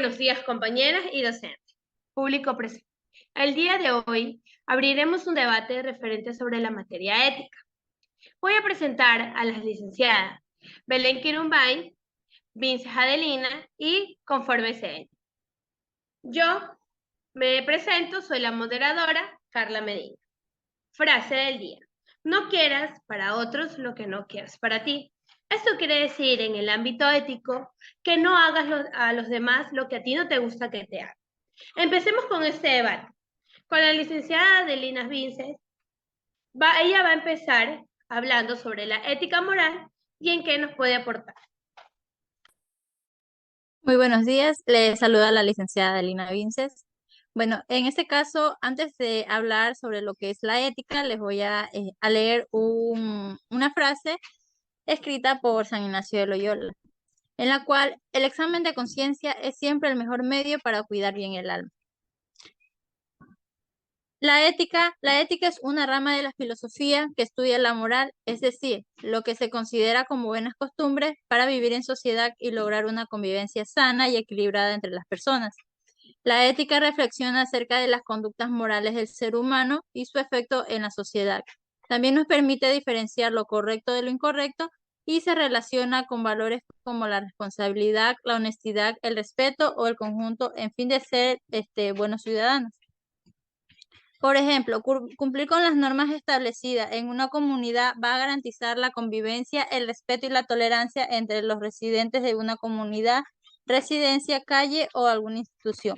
Buenos días, compañeras y docentes, público presente. El día de hoy abriremos un debate referente sobre la materia ética. Voy a presentar a las licenciadas Belén Quirumbay, Vince Adelina y Conforme Sedén. Yo me presento, soy la moderadora Carla Medina. Frase del día: no quieras para otros lo que no quieras para ti. Esto quiere decir, en el ámbito ético, que no hagas a los demás lo que a ti no te gusta que te hagan. Empecemos con este debate. Con la licenciada Adelina Vinces, ella va a empezar hablando sobre la ética moral y en qué nos puede aportar. Muy buenos días, les saluda la licenciada Adelina Vinces. Bueno, en este caso, antes de hablar sobre lo que es la ética, les voy a leer una frase escrita por San Ignacio de Loyola, en la cual el examen de conciencia es siempre el mejor medio para cuidar bien el alma. La ética es una rama de la filosofía que estudia la moral, es decir, lo que se considera como buenas costumbres para vivir en sociedad y lograr una convivencia sana y equilibrada entre las personas. La ética reflexiona acerca de las conductas morales del ser humano y su efecto en la sociedad. También nos permite diferenciar lo correcto de lo incorrecto y se relaciona con valores como la responsabilidad, la honestidad, el respeto o el conjunto en fin de ser buenos ciudadanos. Por ejemplo, cumplir con las normas establecidas en una comunidad va a garantizar la convivencia, el respeto y la tolerancia entre los residentes de una comunidad, residencia, calle o alguna institución.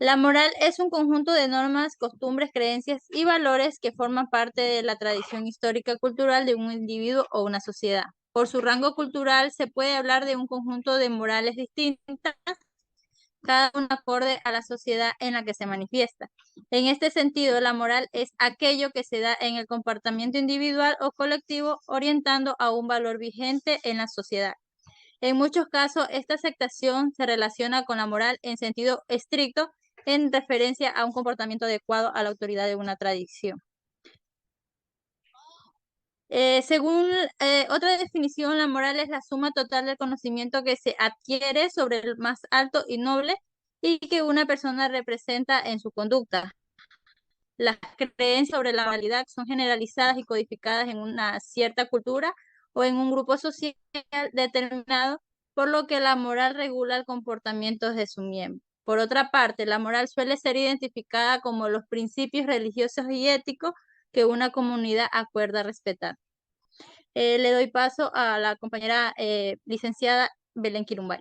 La moral es un conjunto de normas, costumbres, creencias y valores que forman parte de la tradición histórica y cultural de un individuo o una sociedad. Por su rango cultural se puede hablar de un conjunto de morales distintas, cada una acorde a la sociedad en la que se manifiesta. En este sentido, la moral es aquello que se da en el comportamiento individual o colectivo, orientando a un valor vigente en la sociedad. En muchos casos, esta aceptación se relaciona con la moral en sentido estricto, en referencia a un comportamiento adecuado a la autoridad de una tradición. Según otra definición, la moral es la suma total del conocimiento que se adquiere sobre el más alto y noble y que una persona representa en su conducta. Las creencias sobre la moralidad son generalizadas y codificadas en una cierta cultura o en un grupo social determinado, por lo que la moral regula el comportamiento de su miembro. Por otra parte, la moral suele ser identificada como los principios religiosos y éticos que una comunidad acuerda respetar. Le doy paso a la compañera licenciada Belén Quirumbay.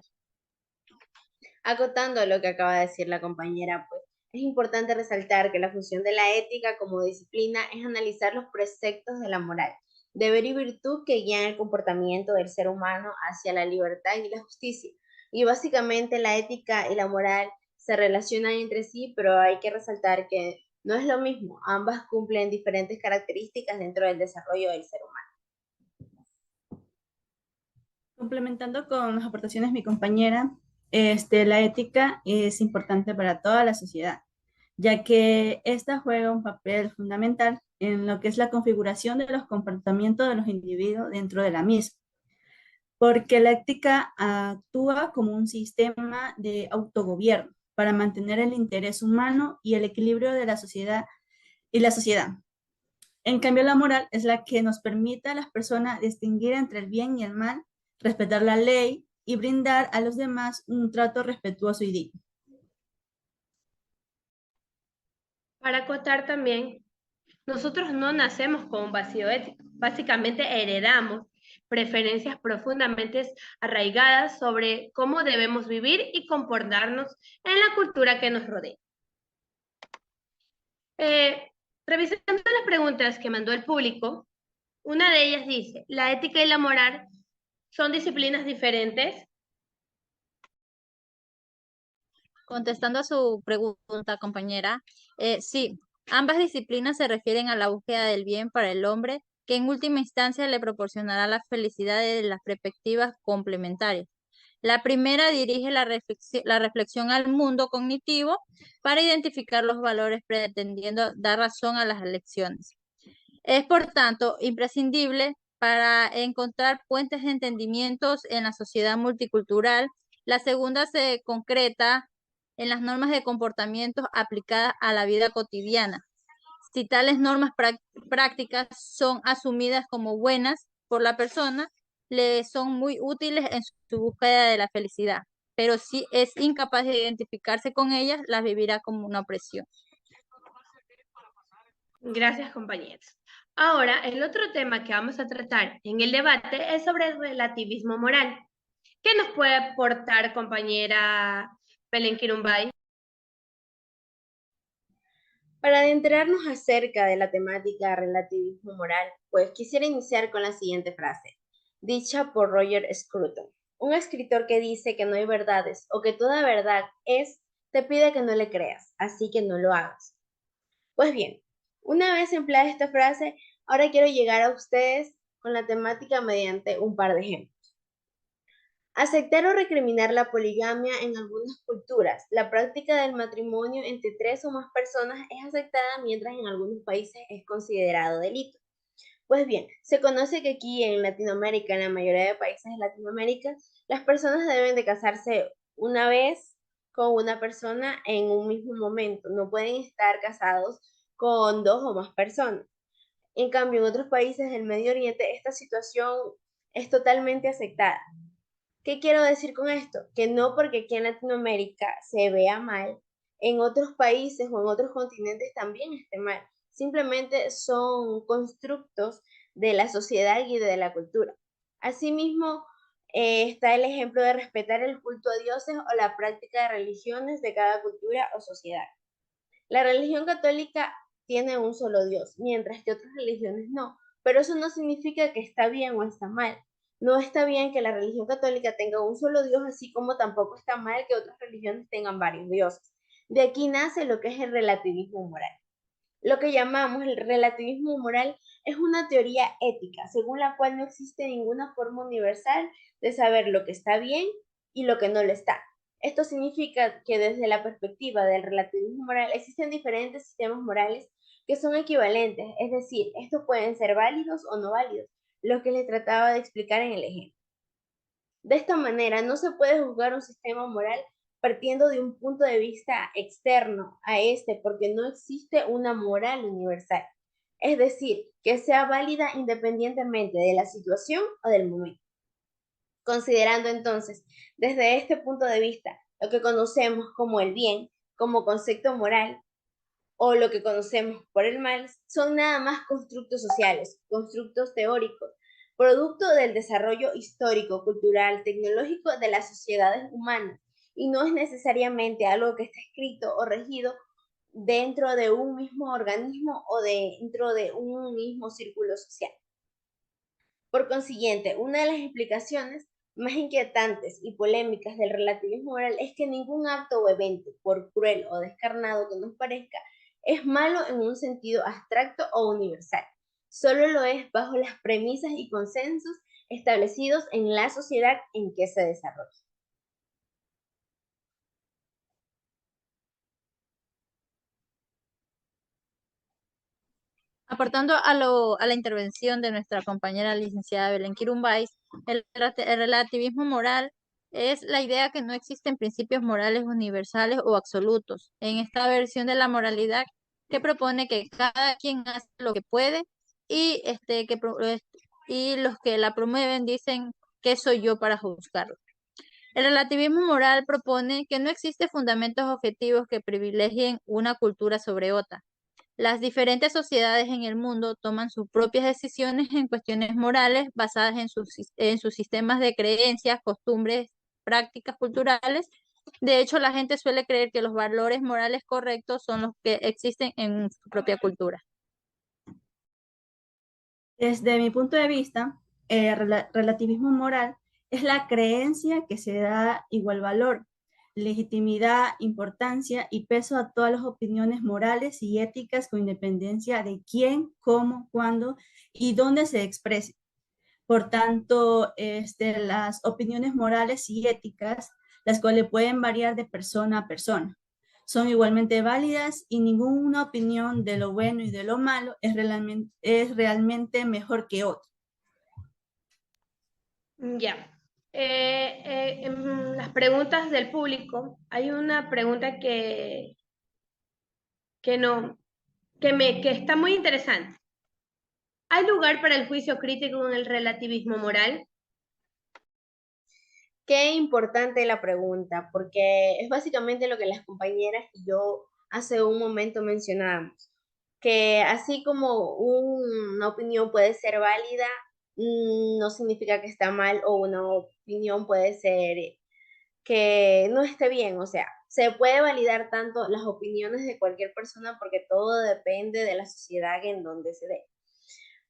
Acotando lo que acaba de decir la compañera, pues es importante resaltar que la función de la ética como disciplina es analizar los preceptos de la moral, deber y virtud que guían el comportamiento del ser humano hacia la libertad y la justicia. Y básicamente la ética y la moral se relacionan entre sí, pero hay que resaltar que no es lo mismo, ambas cumplen diferentes características dentro del desarrollo del ser humano. Complementando con las aportaciones de mi compañera, la ética es importante para toda la sociedad, ya que esta juega un papel fundamental en lo que es la configuración de los comportamientos de los individuos dentro de la misma, porque la ética actúa como un sistema de autogobierno para mantener el interés humano y el equilibrio de la sociedad y la sociedad. En cambio, la moral es la que nos permite a las personas distinguir entre el bien y el mal, respetar la ley y brindar a los demás un trato respetuoso y digno. Para acotar también, nosotros no nacemos con un vacío ético. Básicamente heredamos preferencias profundamente arraigadas sobre cómo debemos vivir y comportarnos en la cultura que nos rodea. Revisando las preguntas que mandó el público, una de ellas dice: ¿la ética y la moral son disciplinas diferentes? Contestando a su pregunta, compañera, sí, ambas disciplinas se refieren a la búsqueda del bien para el hombre, que en última instancia le proporcionará la felicidad de las perspectivas complementarias. La primera dirige la reflexión al mundo cognitivo para identificar los valores, pretendiendo dar razón a las elecciones. Es, por tanto, imprescindible para encontrar puentes de entendimientos en la sociedad multicultural La segunda se concreta en las normas de comportamiento aplicadas a la vida cotidiana. Si tales normas prácticas son asumidas como buenas por la persona, le son muy útiles en su búsqueda de la felicidad, pero si es incapaz de identificarse con ellas, las vivirá como una opresión. Gracias, compañeros. Ahora, el otro tema que vamos a tratar en el debate es sobre el relativismo moral. ¿Qué nos puede aportar, compañera Belén Kirumbay? Para adentrarnos acerca de la temática relativismo moral, pues quisiera iniciar con la siguiente frase, dicha por Roger Scruton, un escritor que dice que no hay verdades o que toda verdad te pide que no le creas, así que no lo hagas. Pues bien, una vez empleada esta frase, ahora quiero llegar a ustedes con la temática mediante un par de ejemplos. Aceptar o recriminar la poligamia en algunas culturas. La práctica del matrimonio entre 3 o más personas es aceptada, mientras en algunos países es considerado delito. Pues bien, se conoce que aquí en Latinoamérica, en la mayoría de países de Latinoamérica, las personas deben de casarse una vez con una persona en un mismo momento. No pueden estar casados con 2 o más personas. En cambio, en otros países del Medio Oriente, esta situación es totalmente aceptada. ¿Qué quiero decir con esto? Que no porque aquí en Latinoamérica se vea mal, en otros países o en otros continentes también esté mal. Simplemente son constructos de la sociedad y de la cultura. Asimismo, está el ejemplo de respetar el culto a dioses o la práctica de religiones de cada cultura o sociedad. La religión católica tiene un solo Dios, mientras que otras religiones no, pero eso no significa que está bien o está mal. No está bien que la religión católica tenga un solo Dios, así como tampoco está mal que otras religiones tengan varios dioses. De aquí nace lo que es el relativismo moral. Lo que llamamos el relativismo moral es una teoría ética, según la cual no existe ninguna forma universal de saber lo que está bien y lo que no lo está. Esto significa que desde la perspectiva del relativismo moral existen diferentes sistemas morales que son equivalentes, es decir, estos pueden ser válidos o no válidos, lo que les trataba de explicar en el ejemplo. De esta manera, no se puede juzgar un sistema moral partiendo de un punto de vista externo a este, porque no existe una moral universal, es decir, que sea válida independientemente de la situación o del momento. Considerando entonces, desde este punto de vista, lo que conocemos como el bien, como concepto moral, o lo que conocemos por el mal, son nada más constructos sociales, constructos teóricos, producto del desarrollo histórico, cultural, tecnológico de las sociedades humanas, y no es necesariamente algo que esté escrito o regido dentro de un mismo organismo o dentro de un mismo círculo social. Por consiguiente, una de las explicaciones más inquietantes y polémicas del relativismo moral es que ningún acto o evento, por cruel o descarnado que nos parezca, es malo en un sentido abstracto o universal. Solo lo es bajo las premisas y consensos establecidos en la sociedad en que se desarrolla. Aportando a la intervención de nuestra compañera licenciada Belén Kirumbay, el relativismo moral es la idea que no existen principios morales universales o absolutos. En esta versión de la moralidad que propone que cada quien hace lo que puede y, y los que la promueven dicen ¿qué soy yo para juzgarlo? El relativismo moral propone que no existen fundamentos objetivos que privilegien una cultura sobre otra. Las diferentes sociedades en el mundo toman sus propias decisiones en cuestiones morales basadas en sus sistemas de creencias, costumbres, prácticas culturales. De hecho, la gente suele creer que los valores morales correctos son los que existen en su propia cultura. Desde mi punto de vista, el relativismo moral es la creencia que se da igual valor, legitimidad, importancia y peso a todas las opiniones morales y éticas con independencia de quién, cómo, cuándo y dónde se exprese. Por tanto, las opiniones morales y éticas, las cuales pueden variar de persona a persona, son igualmente válidas y ninguna opinión de lo bueno y de lo malo es realmente mejor que otra. Ya. En las preguntas del público hay una pregunta no, que está muy interesante. ¿Hay lugar para el juicio crítico en el relativismo moral? Qué importante la pregunta, porque es básicamente lo que las compañeras y yo hace un momento mencionábamos, que así como una opinión puede ser válida, no significa que está mal, o una opinión puede ser que no esté bien. O sea, se puede validar tanto las opiniones de cualquier persona porque todo depende de la sociedad en donde se dé.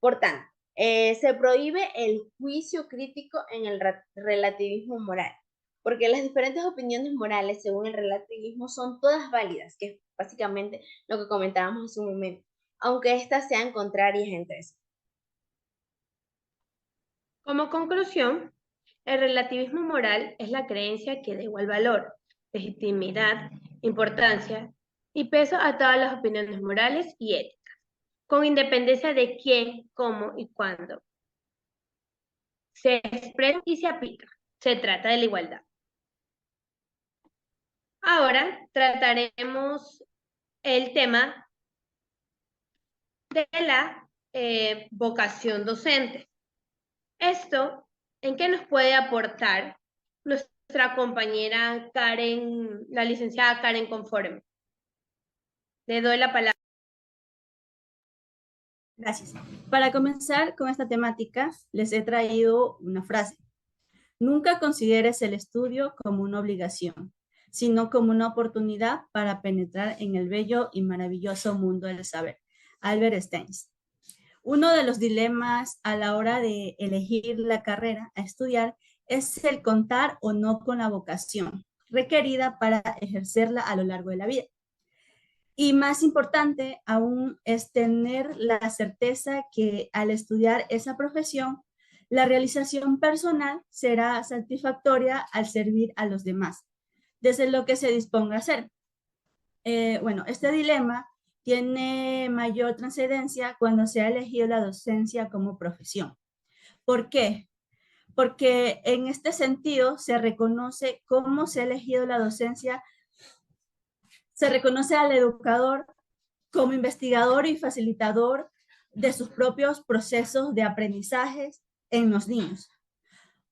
Por tanto, se prohíbe el juicio crítico en el relativismo moral, porque las diferentes opiniones morales según el relativismo son todas válidas, que es básicamente lo que comentábamos hace un momento, aunque éstas sean contrarias entre sí. Como conclusión, el relativismo moral es la creencia que da igual valor, legitimidad, importancia y peso a todas las opiniones morales y éticas, con independencia de quién, cómo y cuándo se expresa y se aplica. Se trata de la igualdad. Ahora trataremos el tema de la vocación docente. Esto, ¿en qué nos puede aportar nuestra compañera Karen, la licenciada Karen Conforme? Le doy la palabra. Gracias. Para comenzar con esta temática, les he traído una frase. Nunca consideres el estudio como una obligación, sino como una oportunidad para penetrar en el bello y maravilloso mundo del saber. Albert Einstein. Uno de los dilemas a la hora de elegir la carrera a estudiar es el contar o no con la vocación requerida para ejercerla a lo largo de la vida. Y más importante aún es tener la certeza que al estudiar esa profesión, la realización personal será satisfactoria al servir a los demás, desde lo que se disponga a hacer. Bueno, este dilema tiene mayor trascendencia cuando se ha elegido la docencia como profesión. ¿Por qué? Porque en este sentido se reconoce cómo se ha elegido la docencia, se reconoce al educador como investigador y facilitador de sus propios procesos de aprendizaje en los niños.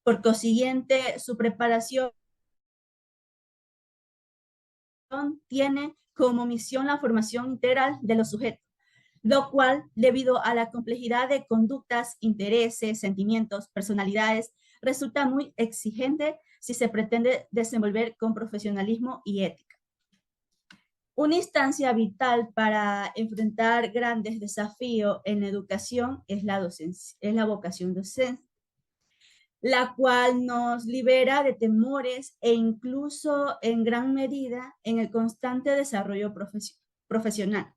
Por consiguiente, su preparación tiene como misión la formación integral de los sujetos, lo cual, debido a la complejidad de conductas, intereses, sentimientos, personalidades, resulta muy exigente si se pretende desenvolver con profesionalismo y ética. Una instancia vital para enfrentar grandes desafíos en la educación es la docencia, es la vocación docente, la cual nos libera de temores e incluso en gran medida en el constante desarrollo profesional,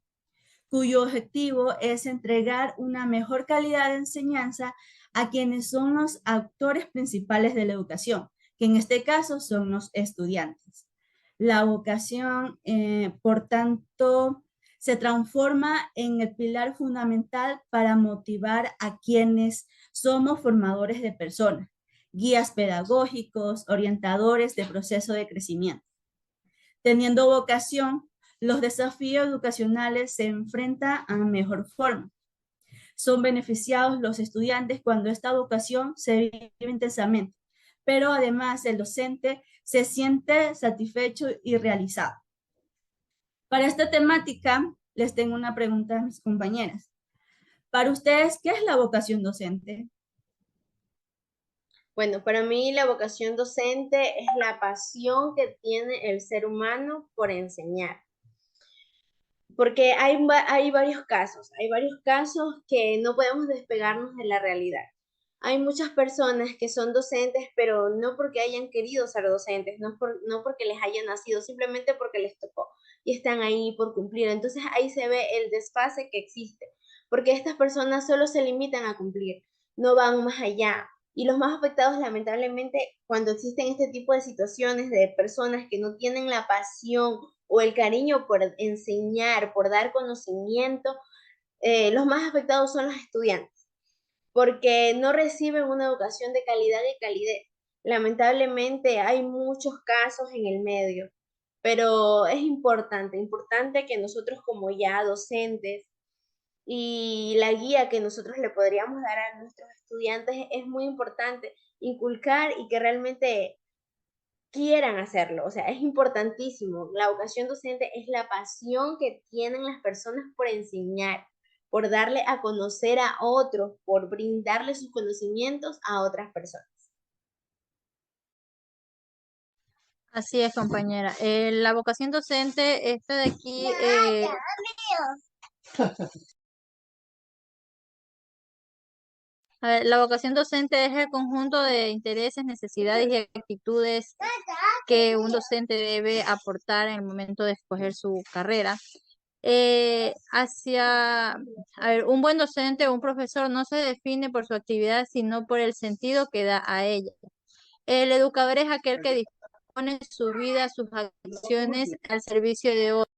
cuyo objetivo es entregar una mejor calidad de enseñanza a quienes son los actores principales de la educación, que en este caso son los estudiantes. La vocación, por tanto, se transforma en el pilar fundamental para motivar a quienes somos formadores de personas, guías pedagógicos, orientadores de proceso de crecimiento. Teniendo vocación, los desafíos educacionales se enfrentan a mejor forma. Son beneficiados los estudiantes cuando esta vocación se vive intensamente, pero además el docente se siente satisfecho y realizado. Para esta temática, les tengo una pregunta a mis compañeras. Para ustedes, ¿qué es la vocación docente? Bueno, para mí la vocación docente es la pasión que tiene el ser humano por enseñar. Porque hay varios casos que no podemos despegarnos de la realidad. Hay muchas personas que son docentes, pero no porque hayan querido ser docentes, no porque les haya nacido, simplemente porque les tocó y están ahí por cumplir. Entonces ahí se ve el desfase que existe, porque estas personas solo se limitan a cumplir, no van más allá. Y los más afectados, lamentablemente, cuando existen este tipo de situaciones de personas que no tienen la pasión o el cariño por enseñar, por dar conocimiento, los más afectados son los estudiantes, porque no reciben una educación de calidad y calidez. Lamentablemente hay muchos casos en el medio, pero es importante que nosotros como ya docentes y la guía que nosotros le podríamos dar a nuestros estudiantes es muy importante inculcar y que realmente quieran hacerlo. O sea, es importantísimo. La vocación docente es la pasión que tienen las personas por enseñar, por darle a conocer a otros, por brindarle sus conocimientos a otras personas. Así es, compañera. La vocación docente, esta de aquí, a ver, la vocación docente es el conjunto de intereses, necesidades y actitudes que un docente debe aportar en el momento de escoger su carrera. A ver, un buen docente o un profesor no se define por su actividad, sino por el sentido que da a ella. El educador es aquel que dispone su vida, sus acciones al servicio de otros.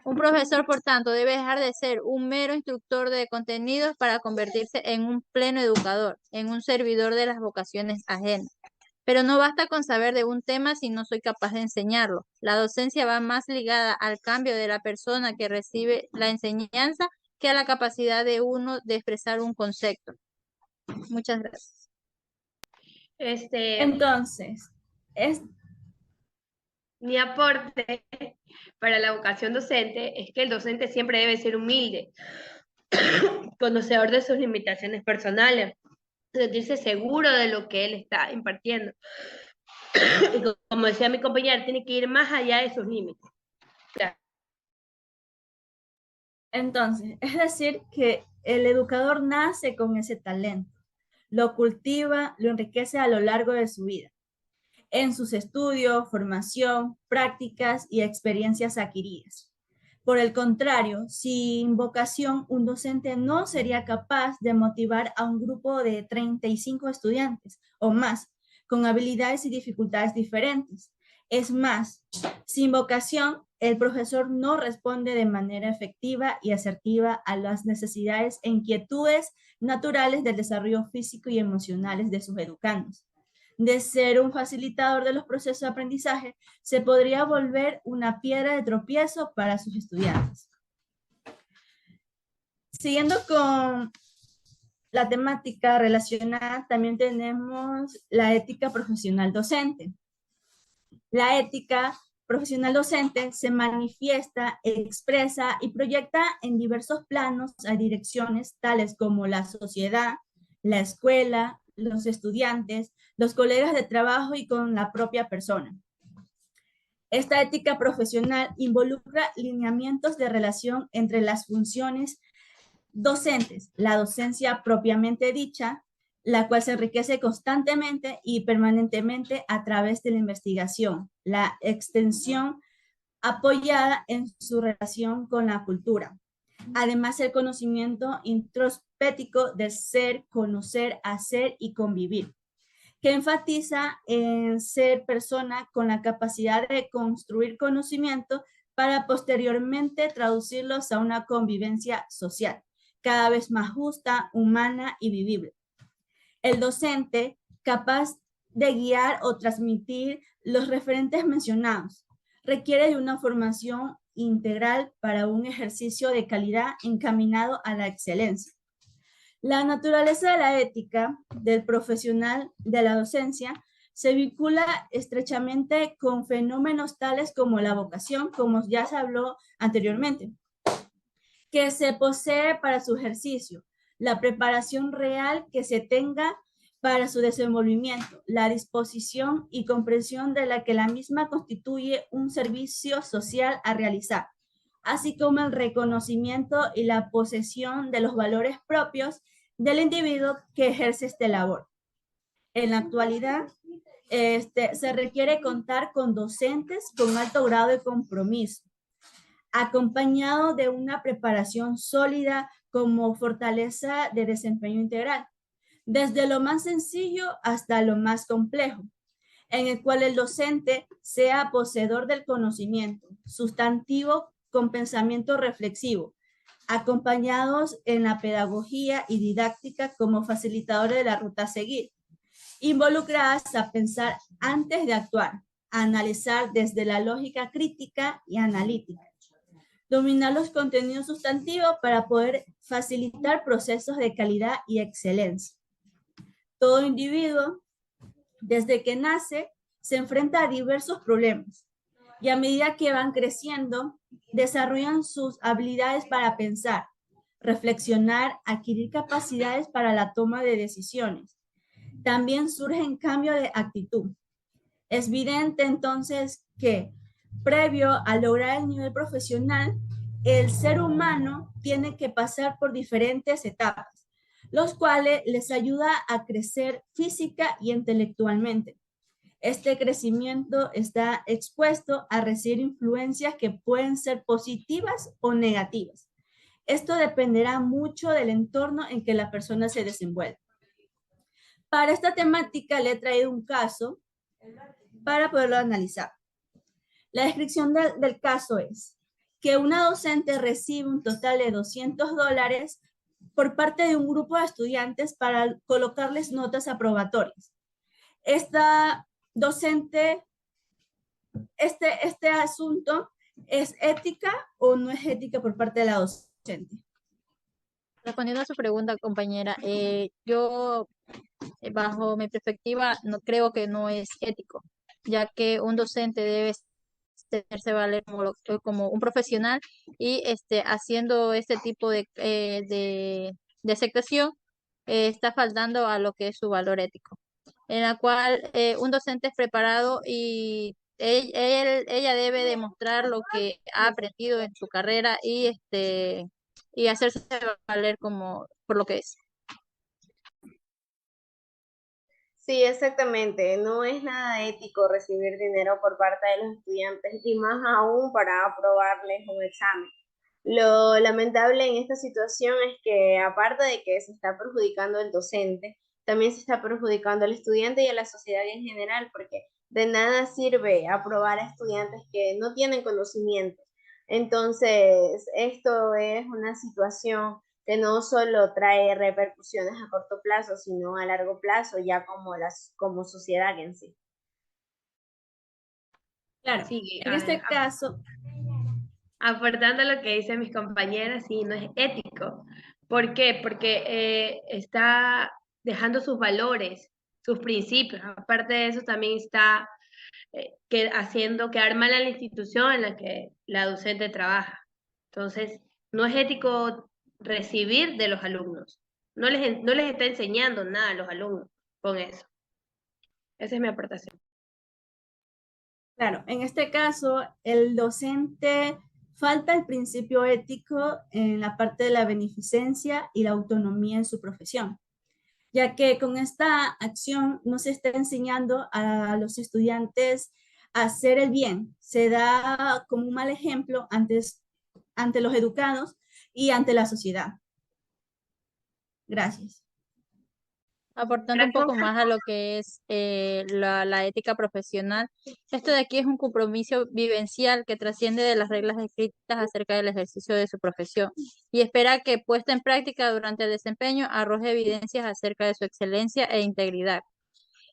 Un profesor, por tanto, debe dejar de ser un mero instructor de contenidos para convertirse en un pleno educador, en un servidor de las vocaciones ajenas. Pero no basta con saber de un tema si no soy capaz de enseñarlo. La docencia va más ligada al cambio de la persona que recibe la enseñanza que a la capacidad de uno de expresar un concepto. Muchas gracias. Entonces, Mi aporte para la vocación docente es que el docente siempre debe ser humilde, conocedor de sus limitaciones personales, sentirse seguro de lo que él está impartiendo. Y como decía mi compañera, tiene que ir más allá de sus límites. entonces, es decir, que el educador nace con ese talento, lo cultiva, lo enriquece a lo largo de su vida, en sus estudios, formación, prácticas y experiencias adquiridas. Por el contrario, sin vocación, un docente no sería capaz de motivar a un grupo de 35 estudiantes o más, con habilidades y dificultades diferentes. Es más, sin vocación, el profesor no responde de manera efectiva y asertiva a las necesidades e inquietudes naturales del desarrollo físico y emocionales de sus educandos. De ser un facilitador de los procesos de aprendizaje, se podría volver una piedra de tropiezo para sus estudiantes. Siguiendo con la temática relacionada, también tenemos la ética profesional docente. La ética profesional docente se manifiesta, expresa y proyecta en diversos planos a direcciones tales como la sociedad, la escuela, los estudiantes, los colegas de trabajo y con la propia persona. Esta ética profesional involucra lineamientos de relación entre las funciones docentes, la docencia propiamente dicha, la cual se enriquece constantemente y permanentemente a través de la investigación, la extensión apoyada en su relación con la cultura. Además, el conocimiento introspectivo de ser, conocer, hacer y convivir, que enfatiza en ser persona con la capacidad de construir conocimiento para posteriormente traducirlos a una convivencia social, cada vez más justa, humana y vivible. El docente, capaz de guiar o transmitir los referentes mencionados, requiere de una formación integral para un ejercicio de calidad encaminado a la excelencia. La naturaleza de la ética del profesional de la docencia se vincula estrechamente con fenómenos tales como la vocación, como ya se habló anteriormente, que se posee para su ejercicio, la preparación real que se tenga para su desenvolvimiento, la disposición y comprensión de la que la misma constituye un servicio social a realizar, así como el reconocimiento y la posesión de los valores propios del individuo que ejerce esta labor. En la actualidad, se requiere contar con docentes con alto grado de compromiso, acompañado de una preparación sólida como fortaleza de desempeño integral, desde lo más sencillo hasta lo más complejo, en el cual el docente sea poseedor del conocimiento, sustantivo con pensamiento reflexivo, acompañados en la pedagogía y didáctica como facilitadores de la ruta a seguir, involucradas a pensar antes de actuar, a analizar desde la lógica crítica y analítica, dominar los contenidos sustantivos para poder facilitar procesos de calidad y excelencia. Todo individuo, desde que nace, se enfrenta a diversos problemas y a medida que van creciendo, desarrollan sus habilidades para pensar, reflexionar, adquirir capacidades para la toma de decisiones. También surgen cambios de actitud. Es evidente entonces que, previo a lograr el nivel profesional, el ser humano tiene que pasar por diferentes etapas, los cuales les ayuda a crecer física y intelectualmente. Este crecimiento está expuesto a recibir influencias que pueden ser positivas o negativas. Esto dependerá mucho del entorno en que la persona se desenvuelve. Para esta temática le he traído un caso para poderlo analizar. La descripción del caso es que una docente recibe un total de $200 por parte de un grupo de estudiantes para colocarles notas aprobatorias. Esta docente, este asunto, ¿es ética o no es ética por parte de la docente? Respondiendo a su pregunta, compañera, yo, bajo mi perspectiva, no creo que no es ético, ya que un docente debe hacerse valer como un profesional y haciendo este tipo de aceptación, está faltando a lo que es su valor ético, en la cual un docente es preparado y ella debe demostrar lo que ha aprendido en su carrera y hacerse valer como por lo que es. Sí, exactamente. No es nada ético recibir dinero por parte de los estudiantes y más aún para aprobarles un examen. Lo lamentable en esta situación es que aparte de que se está perjudicando el docente, también se está perjudicando al estudiante y a la sociedad en general, porque de nada sirve aprobar a estudiantes que no tienen conocimiento. Entonces, esto es una situación que no solo trae repercusiones a corto plazo, sino a largo plazo, ya como sociedad en sí. Claro, Sí, en este caso, aportando a lo que dicen mis compañeras, sí, no es ético. ¿Por qué? Porque está dejando sus valores, sus principios. Aparte de eso, también está haciendo quedar mal a la institución en la que la docente trabaja. Entonces, no es ético recibir de los alumnos. No les está enseñando nada a los alumnos con eso. Esa es mi aportación. claro, en este caso, el docente falta el principio ético en la parte de la beneficencia y la autonomía en su profesión, ya que con esta acción no se está enseñando a los estudiantes a hacer el bien. Se da como un mal ejemplo ante los educados y ante la sociedad. Gracias. Aportando un poco más a lo que es la ética profesional, esto de aquí es un compromiso vivencial que trasciende de las reglas escritas acerca del ejercicio de su profesión y espera que puesta en práctica durante el desempeño arroje evidencias acerca de su excelencia e integridad.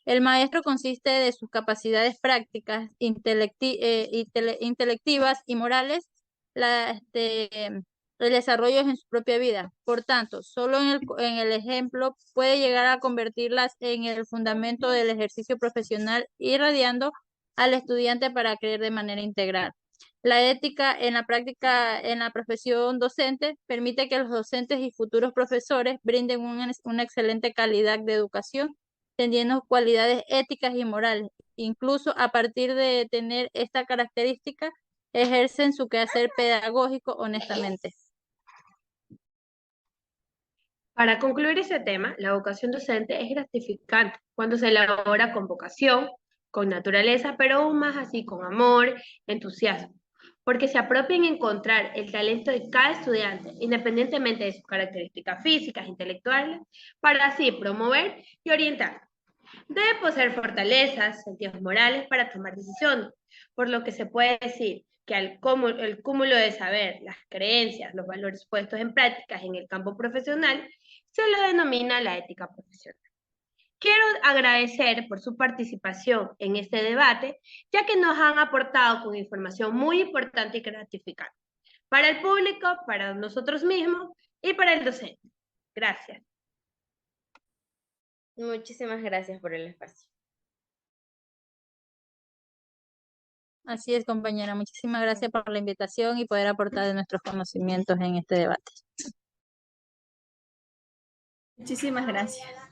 El maestro consiste de sus capacidades prácticas, intelectivas y morales, el desarrollo en su propia vida. Por tanto, solo en el ejemplo puede llegar a convertirlas en el fundamento del ejercicio profesional, irradiando al estudiante para creer de manera integral. La ética en la práctica, en la profesión docente, permite que los docentes y futuros profesores brinden una excelente calidad de educación, teniendo cualidades éticas y morales. Incluso a partir de tener esta característica, ejercen su quehacer pedagógico honestamente. Para concluir ese tema, la vocación docente es gratificante cuando se elabora con vocación, con naturaleza, pero aún más así con amor, entusiasmo, porque se apropia en encontrar el talento de cada estudiante, independientemente de sus características físicas, intelectuales, para así promover y orientar. Debe poseer fortalezas, sentidos morales para tomar decisiones, por lo que se puede decir que el cúmulo de saber, las creencias, los valores puestos en prácticas en el campo profesional, se lo denomina la ética profesional. Quiero agradecer por su participación en este debate, ya que nos han aportado con información muy importante y gratificante para el público, para nosotros mismos y para el docente. Gracias. Muchísimas gracias por el espacio. Así es, compañera. Muchísimas gracias por la invitación y poder aportar de nuestros conocimientos en este debate. Muchísimas gracias.